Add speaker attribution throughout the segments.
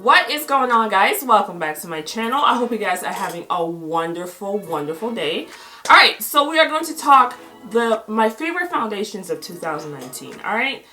Speaker 1: What is going on, guys? Welcome back to my channel. I hope you guys are having a wonderful day. Alright, so we are going to talk my favorite foundations of 2019. Alright,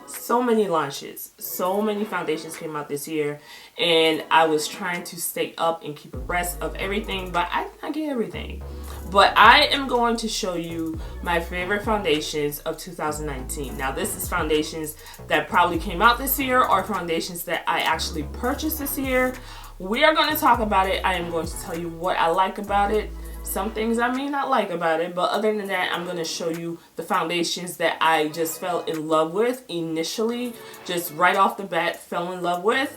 Speaker 1: so many launches, so many foundations came out this year, and I was trying to stay up and keep abreast of everything, but I did not get everything. But I am going to show you my favorite foundations of 2019. Now, this is foundations that probably came out this year or foundations that I actually purchased this year. We are going to talk about it. I am going to tell you what I like about it. Some things I may not like about it, but other than that, I'm going to show you the foundations that I just fell in love with initially, just right off the bat fell in love with,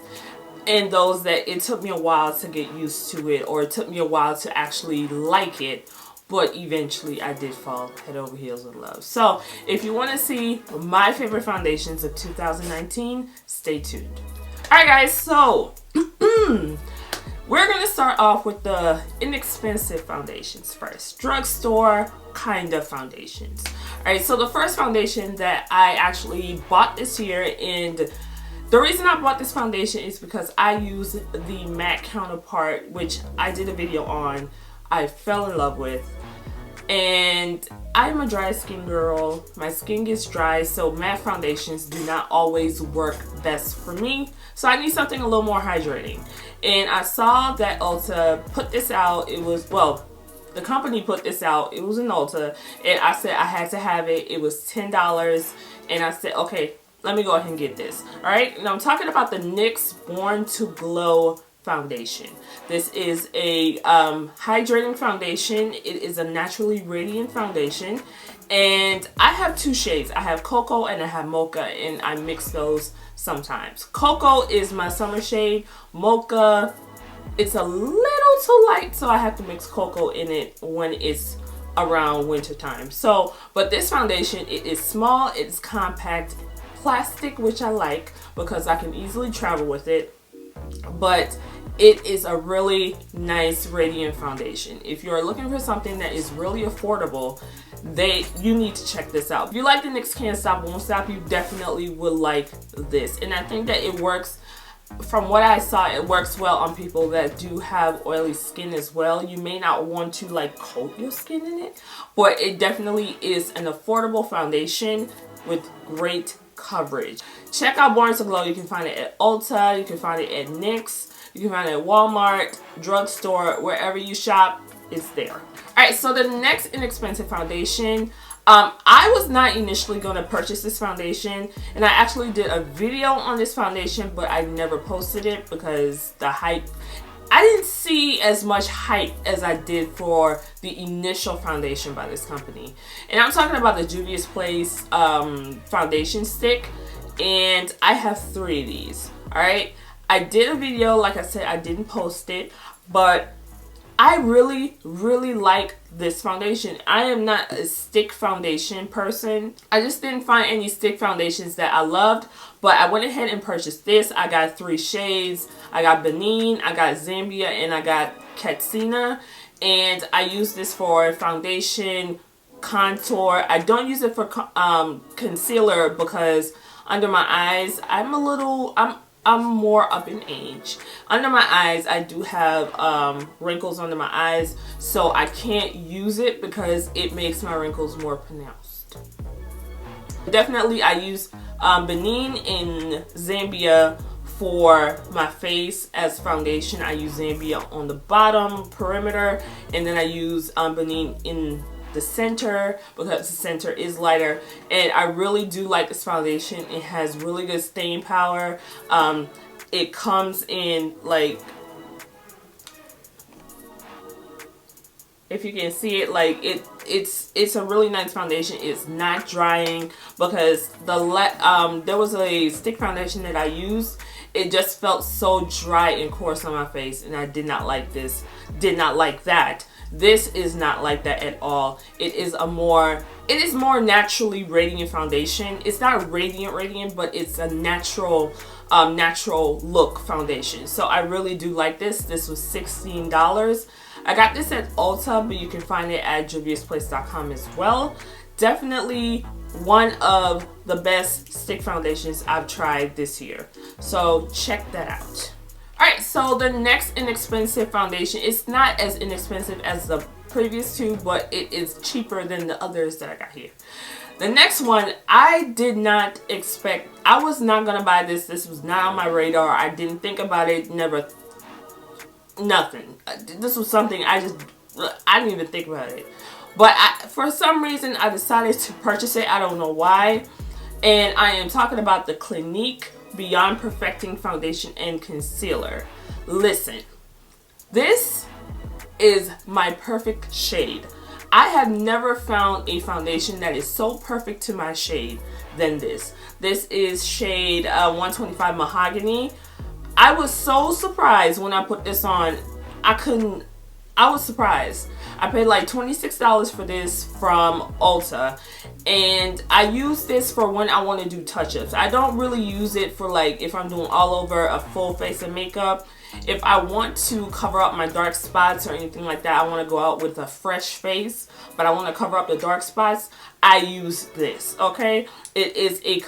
Speaker 1: and those that it took me a while to get used to it, or it took me a while to actually like it, but eventually I did fall head over heels in love. So if you want to see my favorite foundations of 2019, stay tuned. Alright guys, so we're going to start off with the inexpensive foundations first. Drugstore kind of foundations. Alright, so the first foundation that I actually bought this year, and the reason I bought this foundation is because I use the matte counterpart, which I did a video on, I fell in love with. And I'm a dry skin girl. My skin gets dry, so matte foundations do not always work best for me. So I need something a little more hydrating. And I saw that Ulta put this out. It was, well, the company put this out. It was in Ulta. And I said I had to have it. It was $10. And I said, okay, let me go ahead and get this. Alright, now I'm talking about the NYX Born to Glow foundation. This is a hydrating foundation. It is a naturally radiant foundation, and I have two shades. I have Cocoa and I have Mocha, and I mix those sometimes. Cocoa is my summer shade. Mocha, it's a little too light, so I have to mix Cocoa in it when it's around winter time. So, but this foundation, it is small, it's compact, plastic, which I like because I can easily travel with it. But it is a really nice radiant foundation. If you're looking for something that is really affordable, you need to check this out. If you like the NYX Can't Stop Won't Stop, you definitely will like this. And I think that it works, from what I saw, it works well on people that do have oily skin as well. You may not want to like coat your skin in it, but it definitely is an affordable foundation with great coverage. Check out Born to Glow. You can find it at Ulta, you can find it at NYX, you can find it at Walmart, drugstore, wherever you shop, it's there. Alright, so the next inexpensive foundation, I was not initially going to purchase this foundation, and I actually did a video on this foundation, but I never posted it because the hype, I didn't see as much hype as I did for the initial foundation by this company. And I'm talking about the Judys Place foundation stick, and I have 3 of these. Alright, I did a video, like I said, I didn't post it, but I really like this foundation. I am not a stick foundation person. I just didn't find any stick foundations that I loved, but I went ahead and purchased this. I got 3 shades. I got Benin, I got Zambia, and I got Katsina. And I use this for foundation, contour. I don't use it for concealer because under my eyes, I'm more up in age. Under my eyes, I do have wrinkles under my eyes, so I can't use it because it makes my wrinkles more pronounced. Definitely, I use Benin and Zambia for my face as foundation. I use Zambia on the bottom perimeter, and then I use Benin in the center because the center is lighter. And I really do like this foundation. It has really good staying power. It comes in, like, if you can see it, like it's a really nice foundation. It's not drying because there was a stick foundation that I used. It just felt so dry and coarse on my face, and I did not like this. Did not like that. This is not like that at all. It is more naturally radiant foundation. It's not radiant, but it's a natural look foundation. So I really do like this. This was $16. I got this at Ulta, but you can find it at Judy'sPlace.com as well. Definitely one of the best stick foundations I've tried this year. So check that out. Alright, so the next inexpensive foundation, it's not as inexpensive as the previous two, but it is cheaper than the others that I got here. The next one, I did not expect, I was not going to buy this. This was not on my radar. I didn't think about it, never, nothing. This was something I didn't even think about it. But for some reason, I decided to purchase it. I don't know why. And I am talking about the Clinique Beyond Perfecting Foundation and Concealer. Listen, this is my perfect shade. I have never found a foundation that is so perfect to my shade than this. This is shade 125 Mahogany. I was so surprised when I put this on. I was surprised. I paid like $26 for this from Ulta, and I use this for when I want to do touch-ups. I don't really use it for like if I'm doing all over a full face of makeup. If I want to cover up my dark spots or anything like that, I want to go out with a fresh face, but I want to cover up the dark spots, I use this, okay? It is a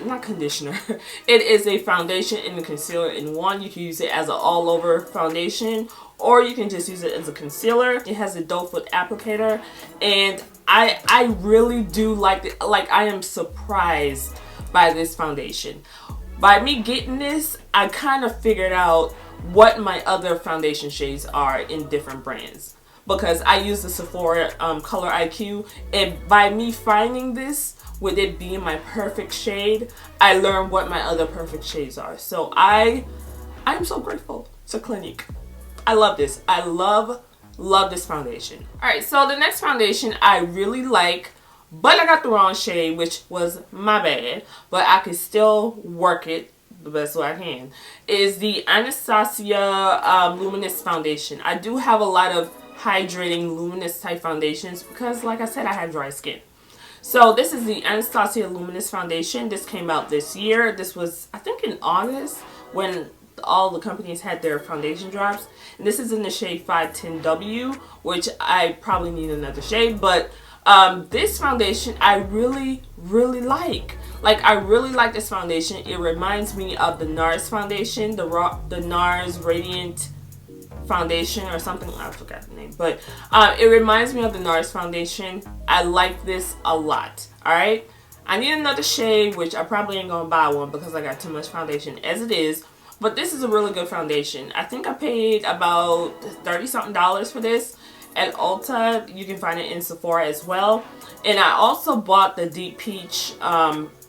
Speaker 1: not conditioner. It is a foundation and a concealer in one. You can use it as an all-over foundation, or you can just use it as a concealer. It has a doe foot applicator, and I really do like it. Like, I am surprised by this foundation. By me getting this, I kind of figured out what my other foundation shades are in different brands, because I use the Sephora Color IQ, and by me finding this with it being my perfect shade, I learned what my other perfect shades are. So I'm so grateful to Clinique. I love this. I love this foundation. Alright, so the next foundation I really like, but I got the wrong shade, which was my bad, but I can still work it the best way I can, is the Anastasia Luminous Foundation. I do have a lot of hydrating luminous type foundations because, like I said, I have dry skin. So this is the Anastasia Luminous Foundation. This came out this year. This was, I think, in August when all the companies had their foundation drops. And this is in the shade 510W, which I probably need another shade, but this foundation I really like. Like, I really like this foundation. It reminds me of the Nars foundation, the Nars Radiant Foundation or something. I forgot the name, but it reminds me of the Nars foundation. I like this a lot. All right, I need another shade, which I probably ain't gonna buy one because I got too much foundation as it is. But this is a really good foundation. I think I paid about $30-something for this at Ulta. You can find it in Sephora as well. And I also bought the Deep Peach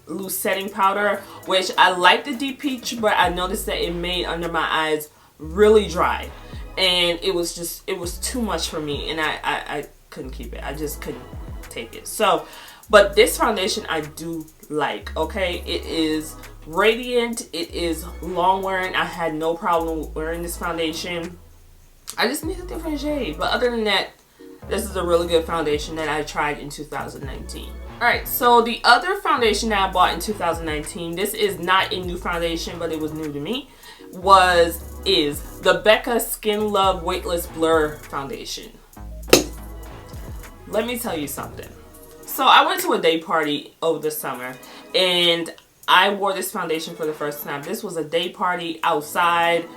Speaker 1: loose setting powder, which I like the Deep Peach, but I noticed that it made under my eyes really dry, and it was too much for me, and I couldn't keep it. I just couldn't take it. So, but this foundation I do like, okay? It is radiant. It is long wearing. I had no problem wearing this foundation. I just need a different shade, but other than that, this is a really good foundation that I tried in 2019. Alright, so the other foundation that I bought in 2019, this is not a new foundation, but it was new to me, is the Becca Skin Love Weightless Blur Foundation. Let me tell you something. So I went to a day party over the summer, and I wore this foundation for the first time. This was a day party outside,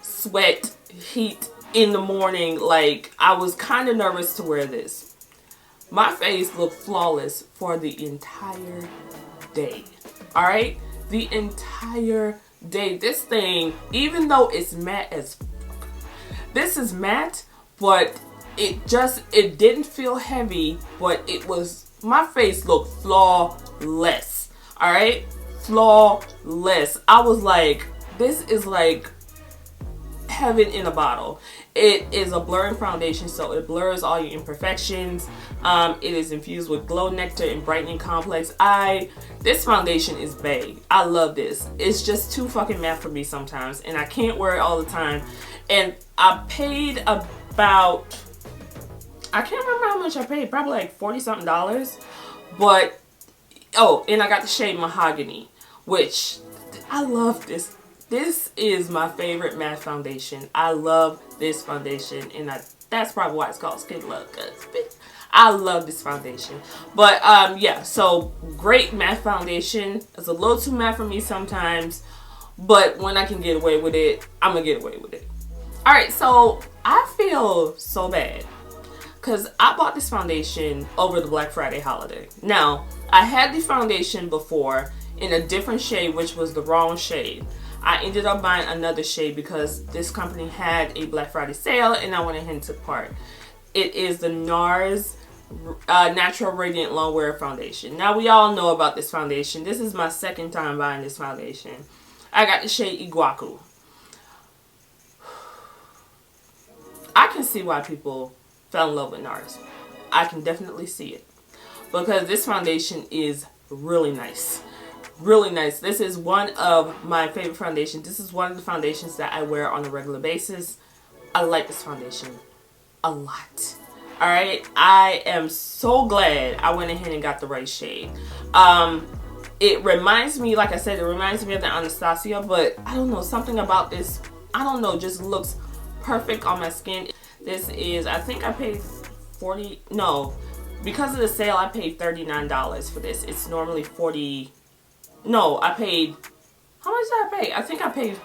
Speaker 1: sweat, heat in the morning. Like, I was kind of nervous to wear this. My face looked flawless for the entire day. Alright? The entire day. This thing, even though it's matte as fuck, this is matte, but it didn't feel heavy, but my face looked flawless. Alright? Flawless. I was like, this is like heaven in a bottle. It is a blurring foundation, so it blurs all your imperfections. It is infused with glow nectar and brightening complex. This foundation is bae. I love this. It's just too fucking matte for me sometimes, and I can't wear it all the time. And I paid about, I can't remember how much I paid, probably like $40-something. But, oh, and I got the shade Mahogany, which I love this. This is my favorite matte foundation. I love this foundation, and that's probably why it's called Skin Love, because I love this foundation. But yeah, so great matte foundation. It's a little too matte for me sometimes, but when I can get away with it, I'm gonna get away with it. Alright, so I feel so bad because I bought this foundation over the Black Friday holiday. Now, I had the foundation before in a different shade, which was the wrong shade. I ended up buying another shade because this company had a Black Friday sale and I went ahead and took part. It is the Nars Natural Radiant Longwear Foundation. Now, we all know about this foundation. This is my second time buying this foundation. I got the shade Iguacu. I can see why people fell in love with Nars. I can definitely see it. Because this foundation is really nice. Really nice. This is one of my favorite foundations. This is one of the foundations that I wear on a regular basis. I like this foundation a lot. Alright, I am so glad I went ahead and got the right shade. It reminds me, like I said, it reminds me of the Anastasia, but I don't know, something about this, I don't know, just looks perfect on my skin. This is, I think I paid because of the sale I paid $39 for this. It's normally I paid, how much did I pay? I think I paid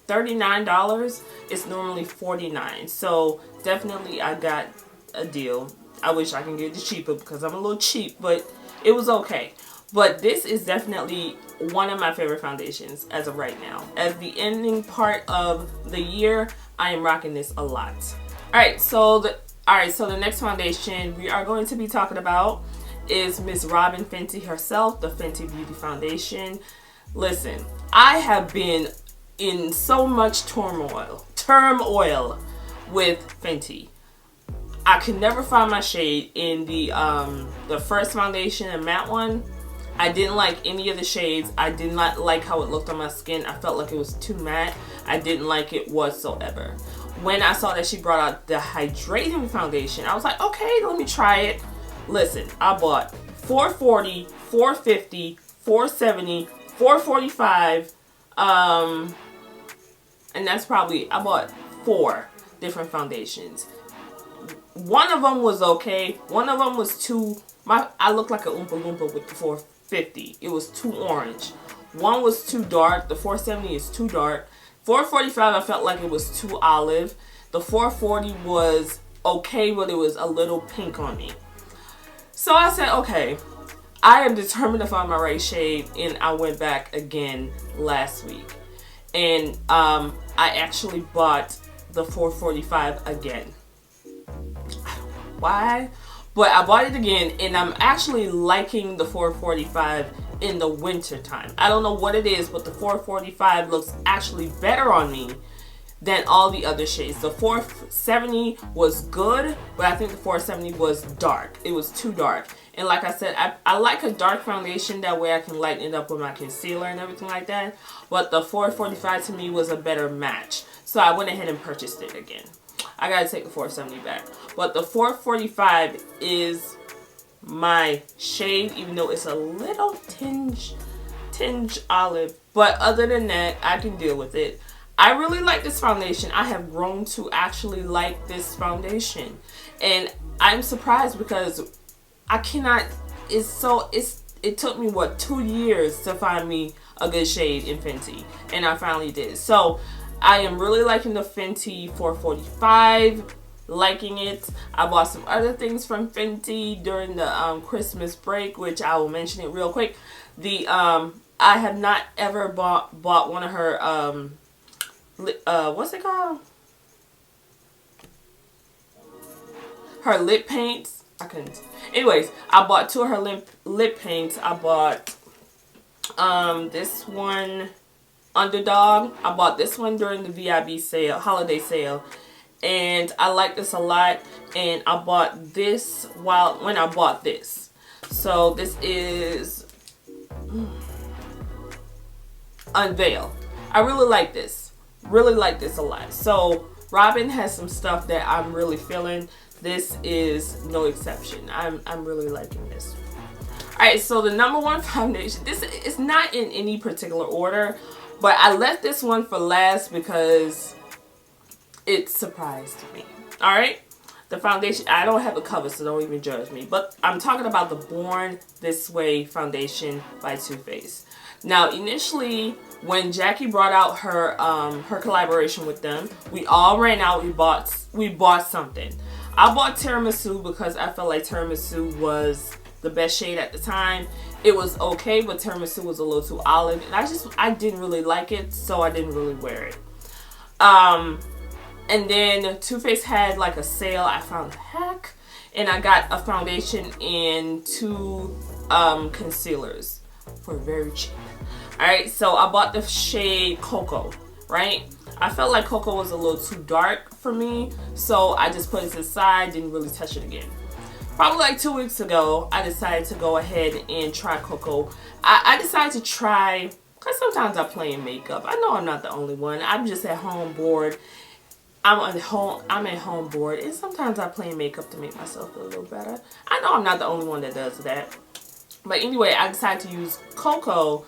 Speaker 1: $39. It's normally $49. So definitely I got a deal. I wish I can get it cheaper because I'm a little cheap, but it was okay. But this is definitely one of my favorite foundations as of right now. As the ending part of the year, I am rocking this a lot. Alright, so the next foundation we are going to be talking about is Miss Robin Fenty herself, the Fenty Beauty Foundation. Listen, I have been in so much turmoil with Fenty. I could never find my shade in the first foundation, a matte one. I didn't like any of the shades. I did not like how it looked on my skin. I felt like it was too matte. I didn't like it whatsoever. When I saw that she brought out the Hydrating Foundation, I was like, okay, let me try it. Listen, I bought $440, $450, $470, $445, and that's probably, I bought 4 different foundations. One of them was okay. One of them was too, I looked like a Oompa Loompa with the 450. It was too orange. One was too dark. The 470 is too dark. 445, I felt like it was too olive. The 440 was okay, but it was a little pink on me. So I said, okay, I am determined to find my right shade, and I went back again last week. And I actually bought the 445 again. I don't know why, but I bought it again, and I'm actually liking the 445 in the winter time. I don't know what it is, but the 445 looks actually better on me than all the other shades. The 470 was good, but I think the 470 was dark. It was too dark. And like I said, I like a dark foundation. That way I can lighten it up with my concealer and everything like that. But the 445 to me was a better match. So I went ahead and purchased it again. I gotta take the 470 back. But the 445 is my shade, even though it's a little tinge olive. But other than that, I can deal with it. I really like this foundation. I have grown to actually like this foundation. And I'm surprised because I cannot, it took me, what, 2 years to find me a good shade in Fenty. And I finally did. So I am really liking the Fenty 445. Liking it. I bought some other things from Fenty during the Christmas break, which I will mention it real quick. I have not ever bought one of her what's it called? Her lip paints. I couldn't. Anyways, I bought 2 of her lip paints. I bought this one, Underdog. I bought this one during the VIB sale, holiday sale. And I like this a lot, and I bought this when I bought this. So this is Unveil. I really like this. Really like this a lot. So Robin has some stuff that I'm really feeling. This is no exception. I'm really liking this. Alright, so the number 1 foundation. This is not in any particular order, but I left this one for last because it surprised me. Alright, The foundation, I don't have a cover, so don't even judge me. But I'm talking about the Born This Way foundation by Too Faced. Now, initially, when Jackie brought out her her collaboration with them, we all ran out. We bought something. I bought Tiramisu because I felt like Tiramisu was the best shade at the time. It was okay, but Tiramisu was a little too olive, and I didn't really like it, so I didn't really wear it. And then Too Faced had like a sale. I found the hack, and I got a foundation and 2 concealers for very cheap. Alright, so I bought the shade Cocoa, right? I felt like Cocoa was a little too dark for me, so I just put it to the side, didn't really touch it again. Probably like 2 weeks ago, I decided to go ahead and try Cocoa. I decided to try, because sometimes I play in makeup. I know I'm not the only one. I'm just at home bored. I'm at home bored, and sometimes I play in makeup to make myself feel a little better. I know I'm not the only one that does that. But anyway, I decided to use Cocoa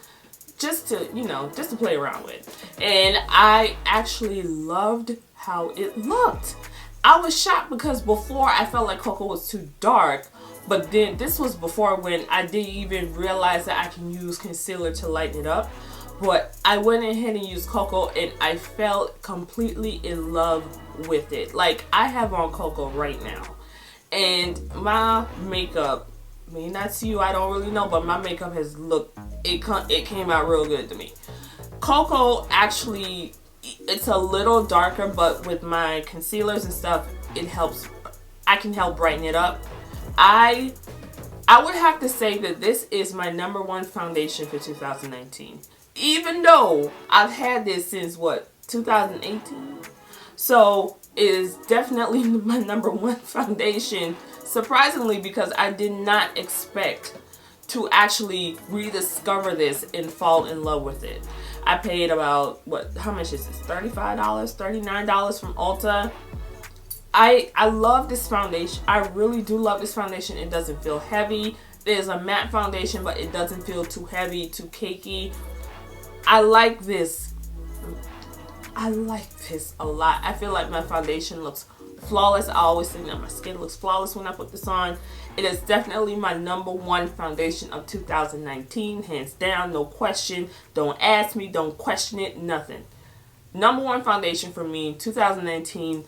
Speaker 1: just to, you know, just to play around with. And I actually loved how it looked. I was shocked because before I felt like Cocoa was too dark, but then this was before when I didn't even realize that I can use concealer to lighten it up. But I went ahead and used Cocoa, and I felt completely in love with it. Like, I have on Cocoa right now, and my makeup, I mean, that's you, I don't really know, but my makeup has looked, it came out real good to me. Cocoa actually, it's a little darker, but with my concealers and stuff, it helps, I can help brighten it up. I would have to say that this is my #1 foundation for 2019. Even though I've had this since, what, 2018? So it is definitely my #1 foundation, surprisingly, because I did not expect to actually rediscover this and fall in love with it. I paid about, what, how much is this? $35, $39 from Ulta. I love this foundation. I really do love this foundation. It doesn't feel heavy. It is a matte foundation, but it doesn't feel too heavy, too cakey. I like this. I like this a lot. I feel like my foundation looks flawless. I always think that my skin looks flawless when I put this on. It is definitely my #1 foundation of 2019, hands down, no question. Don't ask me, don't question it, nothing. #1 foundation for me, 2019,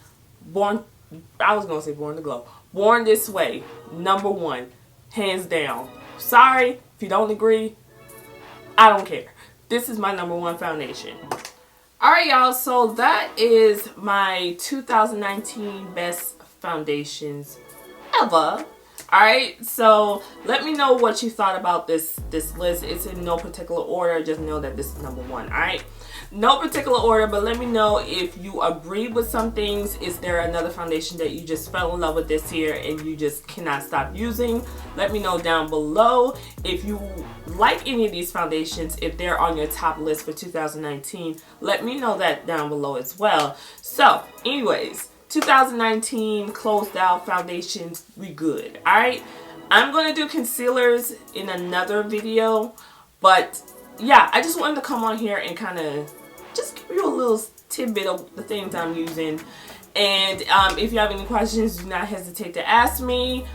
Speaker 1: I was gonna say Born to Glow. Born This Way, #1, hands down. Sorry if you don't agree, I don't care. This is my #1 foundation. Alright, y'all, so that is my 2019 best foundations ever. Alright, so let me know what you thought about this list. It's in no particular order, just know that this is #1. Alright, no particular order, but let me know if you agree with some things. Is there another foundation that you just fell in love with this year and you just cannot stop using? Let me know down below. If you like any of these foundations, if they're on your top list for 2019, let me know that down below as well. So anyways, 2019 closed out foundations, we good. Alright, I'm gonna do concealers in another video, but yeah, I just wanted to come on here and kind of just give you a little tidbit of the things I'm using. And if you have any questions, do not hesitate to ask me.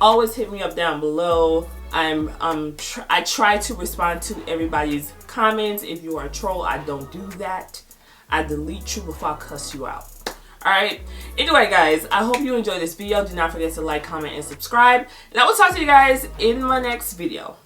Speaker 1: Always hit me up down below. I try to respond to everybody's comments. If you are a troll, I don't do that. I delete you before I cuss you out. Alright, anyway guys, I hope you enjoyed this video. Do not forget to like, comment, and subscribe. And I will talk to you guys in my next video.